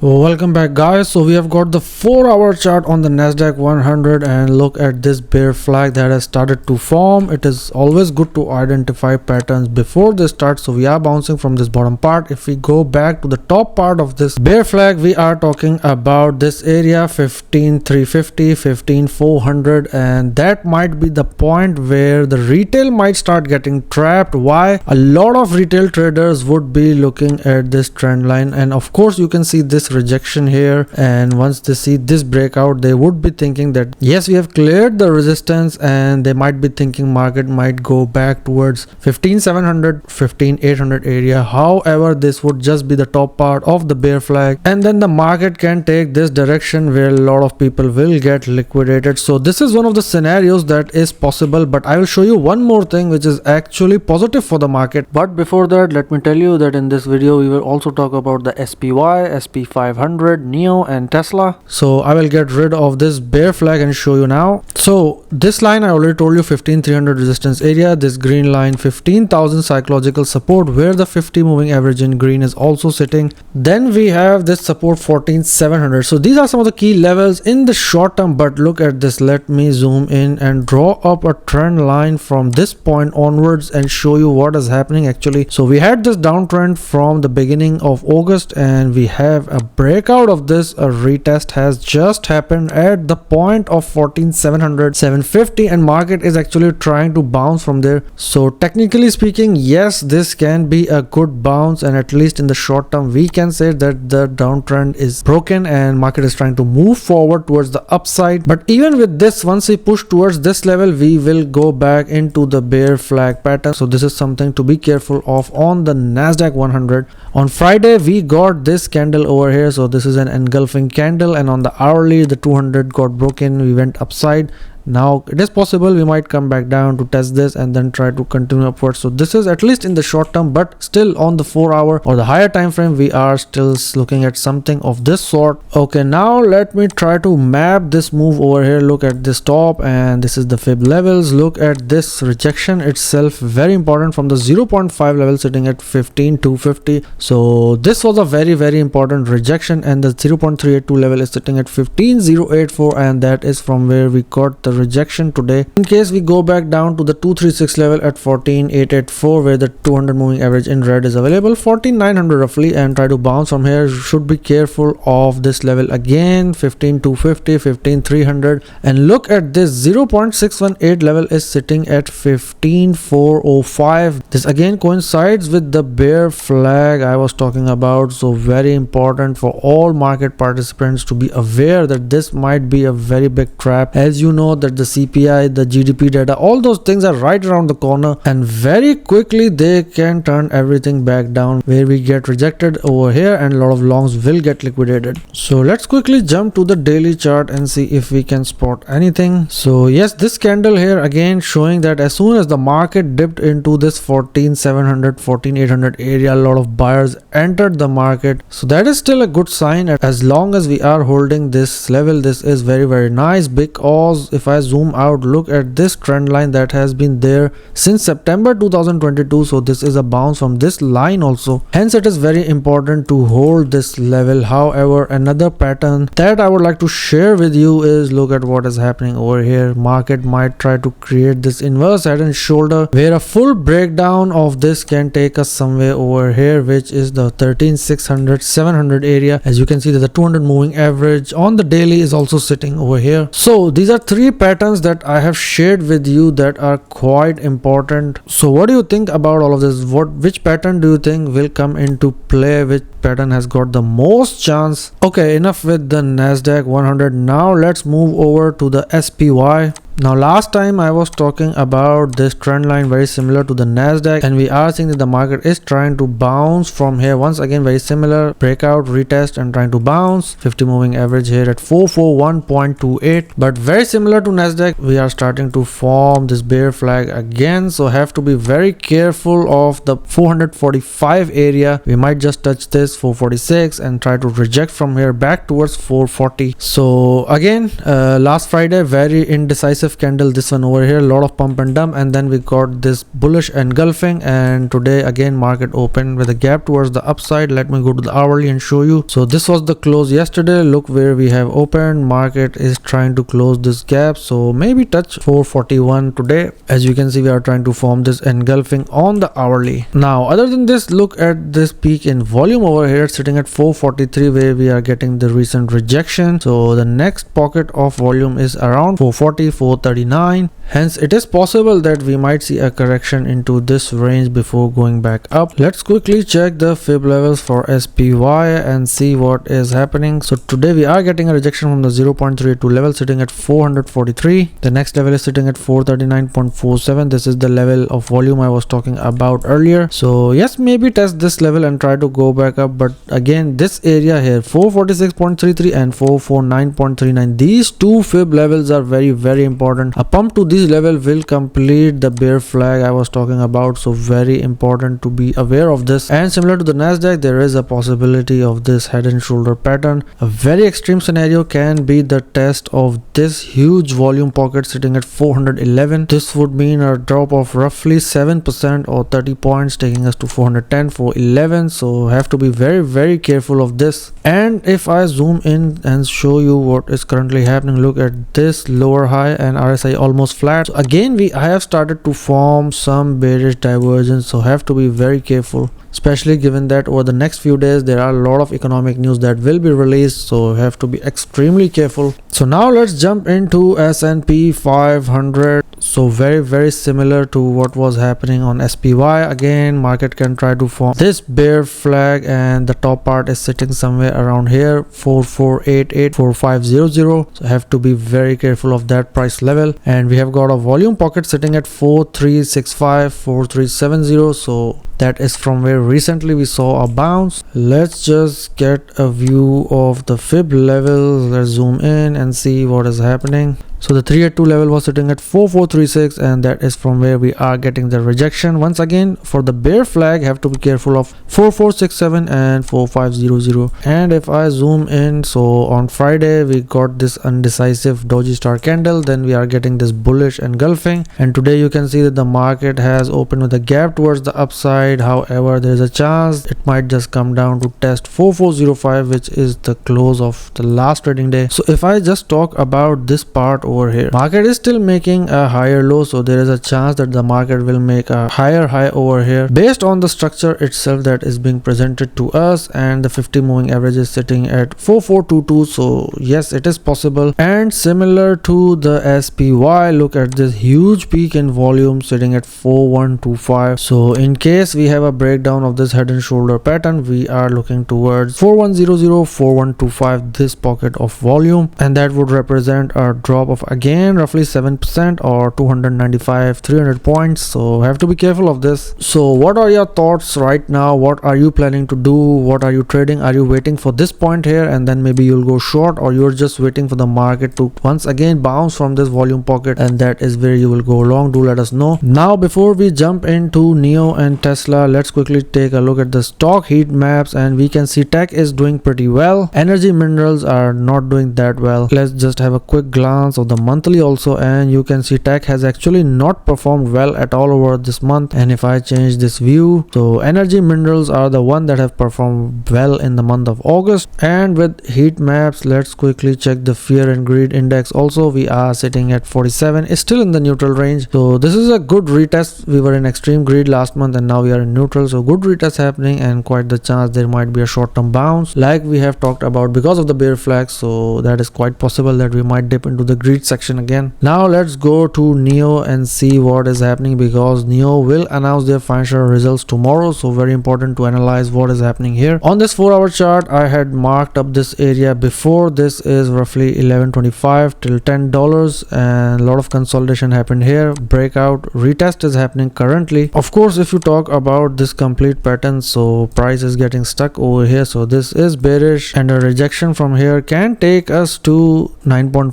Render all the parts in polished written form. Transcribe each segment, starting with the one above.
Welcome back, guys. So we have got the 4-hour chart on the Nasdaq 100 and look at this bear flag that has started to form. It is always good to identify patterns before they start. So we are bouncing from this bottom part. If we go back to the top part of this bear flag, we are talking about this area 15350, 15400, and that might be the point where the retail might start getting trapped. Why? A lot of retail traders would be looking at this trend line, and of course you can see this rejection here, and once they see this breakout they would be thinking that yes, we have cleared the resistance, and they might be thinking market might go back towards 15700, 15800 area. However, this would just be the top part of the bear flag, and then the market can take this direction where a lot of people will get liquidated. So this is one of the scenarios that is possible, but I will show you one more thing which is actually positive for the market. But before that, let me tell you that in this video we will also talk about the SPY, SP500, NEO and Tesla. So I will get rid of this bear flag and show you now. So this line I already told you 15300 resistance area, this green line 15,000 psychological support where the 50 moving average in green is also sitting. Then we have this support 14700. So these are some of the key levels in the short term, but look at this. Let me zoom in and draw up a trend line from this point onwards and show you what is happening actually. So we had this downtrend from the beginning of August, and we have a breakout of this. A retest has just happened at the point of 14700, 750, and market is actually trying to bounce from there. So technically speaking, yes, this can be a good bounce, and at least in the short term we can say that the downtrend is broken and market is trying to move forward towards the upside. But even with this, once we push towards this level, we will go back into the bear flag pattern. So this is something to be careful of on the Nasdaq 100. On Friday we got this candle over here, so this is an engulfing candle, and on the hourly the 200 got broken, we went upside. Now it is possible we might come back down to test this and then try to continue upwards. So this is at least in the short term, but still on the 4-hour or the higher time frame we are still looking at something of this sort. Okay, now let me try to map this move over here. Look at this top, and this is the fib levels. Look at this rejection itself, very important, from the 0.5 level sitting at 15250. So this was a very important rejection, and the 0.382 level is sitting at 15084, and that is from where we got the rejection today. In case we go back down to the 236 level at 14884 where the 200 moving average in red is available, 14900 roughly, and try to bounce from here, should be careful of this level again, 15250, 15300, and look at this 0.618 level is sitting at 15405. This again coincides with the bear flag I was talking about. So very important for all market participants to be aware that this might be a very big trap. As you know that the CPI, the GDP data, all those things are right around the corner, and very quickly they can turn everything back down where we get rejected over here and a lot of longs will get liquidated. So let's quickly jump to the daily chart and see if we can spot anything. So yes, this candle here again showing that as soon as the market dipped into this 14700, 14800 area, a lot of buyers entered the market. So that is still a good sign. As long as we are holding this level, this is very nice, because if I zoom out, look at this trend line that has been there since September 2022. So this is a bounce from this line also, hence it is very important to hold this level. However, another pattern that I would like to share with you is, look at what is happening over here. Market might try to create this inverse head and shoulder where a full breakdown of this can take us somewhere over here, which is the 13600, 700 area. As you can see that the 200 moving average on the daily is also sitting over here. So these are three patterns that I have shared with you that are quite important. So what do you think about all of this? Which pattern do you think will come into play? Which pattern has got the most chance? Okay, enough with the Nasdaq 100. Now let's move over to the SPY. Now last time I was talking about this trend line very similar to the Nasdaq, and we are seeing that the market is trying to bounce from here. Once again, very similar breakout, retest, and trying to bounce. 50 moving average here at 441.28, but very similar to Nasdaq, we are starting to form this bear flag again. So have to be very careful of the 445 area. We might just touch this 446 and try to reject from here back towards 440. So again, last Friday, very indecisive massive candle, this one over here, a lot of pump and dump, and then we got this bullish engulfing, and today again market opened with a gap towards the upside. Let me go to the hourly and show you. So this was the close yesterday. Look where we have opened. Market is trying to close this gap, so maybe touch 441 today. As you can see, we are trying to form this engulfing on the hourly. Now other than this, look at this peak in volume over here, sitting at 443, where we are getting the recent rejection. So the next pocket of volume is around 440, 439. Hence it is possible that we might see a correction into this range before going back up. Let's quickly check the fib levels for SPY and see what is happening. So today we are getting a rejection from the 0.32 level, sitting at 443. The next level is sitting at 439.47. this is the level of volume I was talking about earlier. So yes, maybe test this level and try to go back up, but again this area here, 446.33 and 449.39, these two fib levels are very important. A pump to this level will complete the bear flag I was talking about, so very important to be aware of this. And similar to the Nasdaq, there is a possibility of this head and shoulder pattern. A very extreme scenario can be the test of this huge volume pocket sitting at 411. This would mean a drop of roughly 7% or 30 points, taking us to 410, 411. So have to be very careful of this. And if I zoom in and show you what is currently happening, look at this lower high and RSI almost flat. So again I have started to form some bearish divergence, so have to be very careful, especially given that over the next few days there are a lot of economic news that will be released, so have to be extremely careful. So now let's jump into S&P 500. So very similar to what was happening on SPY. Again, market can try to form this bear flag, and the top part is sitting somewhere around here, 4488, 4500. So have to be very careful of that price level. And we have got a volume pocket sitting at 4365, 4370. So that is from where recently we saw a bounce. Let's just get a view of the fib levels. Let's zoom in and see what is happening. So the 382 level was sitting at 4436, and that is from where we are getting the rejection. Once again, for the bear flag, have to be careful of 4467 and 4500. And if I zoom in, so on Friday we got this undecisive doji star candle, then we are getting this bullish engulfing, and today you can see that the market has opened with a gap towards the upside. However, there is a chance it might just come down to test 4405, which is the close of the last trading day. So if I just talk about this part over here, market is still making a higher low, so there is a chance that the market will make a higher high over here based on the structure itself that is being presented to us. And the 50 moving average is sitting at 4422, so yes, it is possible. And similar to the SPY, look at this huge peak in volume sitting at 4125. So in case we have a breakdown of this head and shoulder pattern, we are looking towards 4100, 4125, this pocket of volume, and that would represent a drop of again roughly 7% or 295, 300 points. So have to be careful of this. So what are your thoughts right now? What are you planning to do? What are you trading? Are you waiting for this point here and then maybe you'll go short, or you're just waiting for the market to once again bounce from this volume pocket and that is where you will go long? Do let us know. Now before we jump into NIO and Tesla, let's quickly take a look at the stock heat maps, and we can see tech is doing pretty well. Energy minerals are not doing that well. Let's just have a quick glance of the monthly also, and you can see tech has actually not performed well at all over this month. And if I change this view, so energy minerals are the one that have performed well in the month of August. And with heat maps, let's quickly check the fear and greed index also. We are sitting at 47, it's still in the neutral range, so this is a good retest. We were in extreme greed last month and now we are in neutral, so good retest happening, and quite the chance there might be a short-term bounce like we have talked about because of the bear flag. So that is quite possible that we might dip into the greed section again. Now let's go to NIO and see what is happening, because NIO will announce their financial results tomorrow, so very important to analyze what is happening here. On this 4-hour chart, I had marked up this area before. This is roughly $11.25 till $10, and a lot of consolidation happened here. Breakout retest is happening currently. Of course, if you talk about this complete pattern, so price is getting stuck over here, so this is bearish, and a rejection from here can take us to 9.5,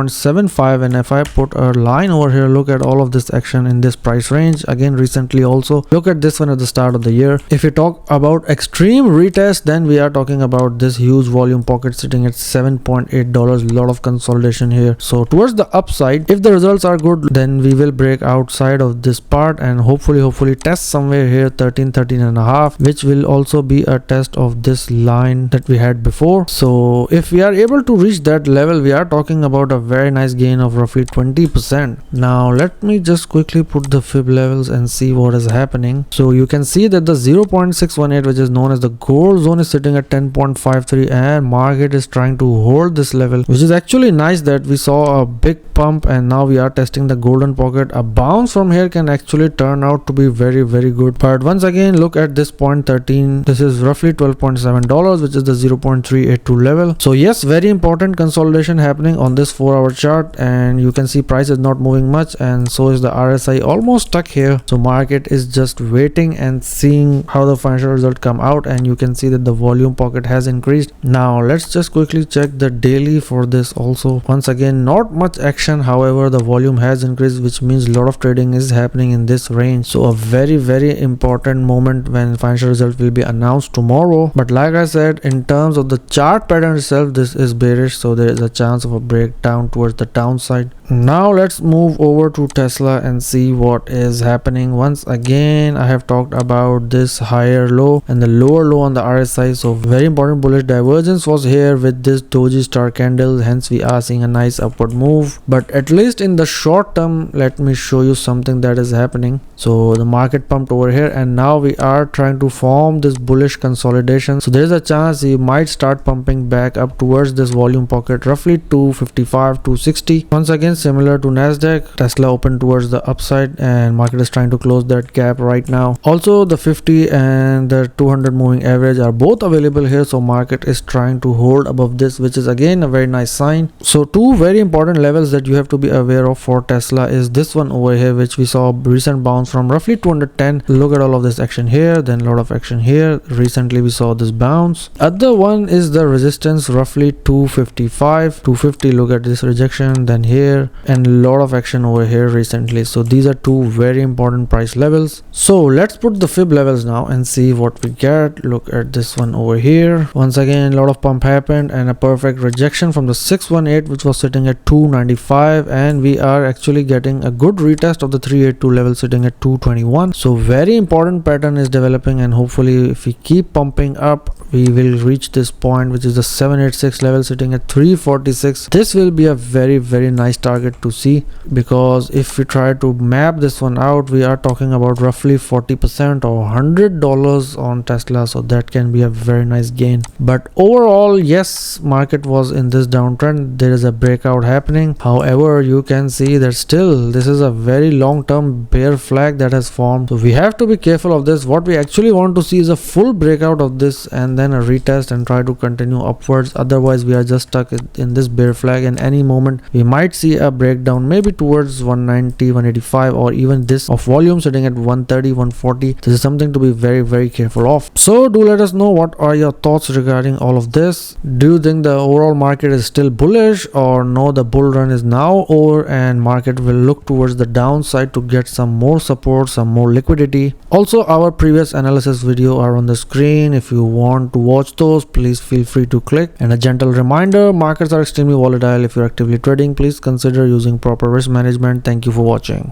0.75, and if I put a line over here, look at all of this action in this price range. Again, recently also look at this one at the start of the year. If you talk about extreme retest, then we are talking about this huge volume pocket sitting at $7.8. lot of consolidation here. So towards the upside, if the results are good, then we will break outside of this part and hopefully test somewhere here 13 and a half, which will also be a test of this line that we had before. So if we are able to reach that level, we are talking about a very nice gain of roughly 20%. Now let me just quickly put the fib levels and see what is happening. So you can see that the 0.618, which is known as the gold zone, is sitting at 10.53, and market is trying to hold this level, which is actually nice that we saw a big pump and now we are testing the golden pocket. A bounce from here can actually turn out to be very good. But once again, look at this point 13. This is roughly $12.7, which is the 0.382 level. So yes, very important consolidation happening on this 4-hour chart, and you can see price is not moving much, and so is the RSI almost stuck here. So market is just waiting and seeing how the financial result come out, and you can see that the volume pocket has increased. Now let's just quickly check the daily for this also. Once again, not much action, however the volume has increased, which means a lot of trading is happening in this range. So a very important moment when financial result will be announced tomorrow. But like I said, in terms of the chart pattern itself, this is bearish, so there is a chance of a breakdown towards the downside. Now let's move over to Tesla and see what is happening. Once again, I have talked about this higher low and the lower low on the RSI. So very important bullish divergence was here with this doji star candle, hence we are seeing a nice upward move. But at least in the short term, let me show you something that is happening. So the market pumped over here, and now we are trying to form this bullish consolidation. So there is a chance you might start pumping back up towards this volume pocket, roughly 255, 260. Once again, similar to Nasdaq, Tesla opened towards the upside and market is trying to close that gap right now. Also the 50 and the 200 moving average are both available here, so market is trying to hold above this, which is again a very nice sign. So two very important levels that you have to be aware of for Tesla is this one over here, which we saw a recent bounce from roughly 210. Look at all of this action here, then a lot of action here. Recently we saw this bounce. Other one is the resistance, roughly 255, 250. Look at this rejection, then here, and a lot of action over here recently. So these are two very important price levels. So let's put the fib levels now and see what we get. Look at this one over here. Once again, a lot of pump happened and a perfect rejection from the 618, which was sitting at 295, and we are actually getting a good retest of the 382 level sitting at 221. So very important pattern is developing, and hopefully if we keep pumping up, we will reach this point, which is the 786 level sitting at 346. This will be a very nice target to see, because if we try to map this one out, we are talking about roughly 40% or $100 on Tesla. So that can be a very nice gain. But overall, yes, market was in this downtrend. There is a breakout happening. However, you can see that still this is a very long-term bear flag that has formed. So we have to be careful of this. What we actually want to see is a full breakout of this and then a retest and try to continue upwards. Otherwise, we are just stuck in this bear flag, and any moment we might see a breakdown, maybe towards 190, 185, or even this of volume sitting at 130, 140. This is something to be very careful of. So do let us know what are your thoughts regarding all of this. Do you think the overall market is still bullish, or no, the bull run is now over and market will look towards the downside to get some more support, some more liquidity? Also, our previous analysis video are on the screen. If you want to watch those, please feel free to click. And a gentle reminder, markets are extremely volatile. If you're actively trading, please consider using proper risk management. Thank you for watching.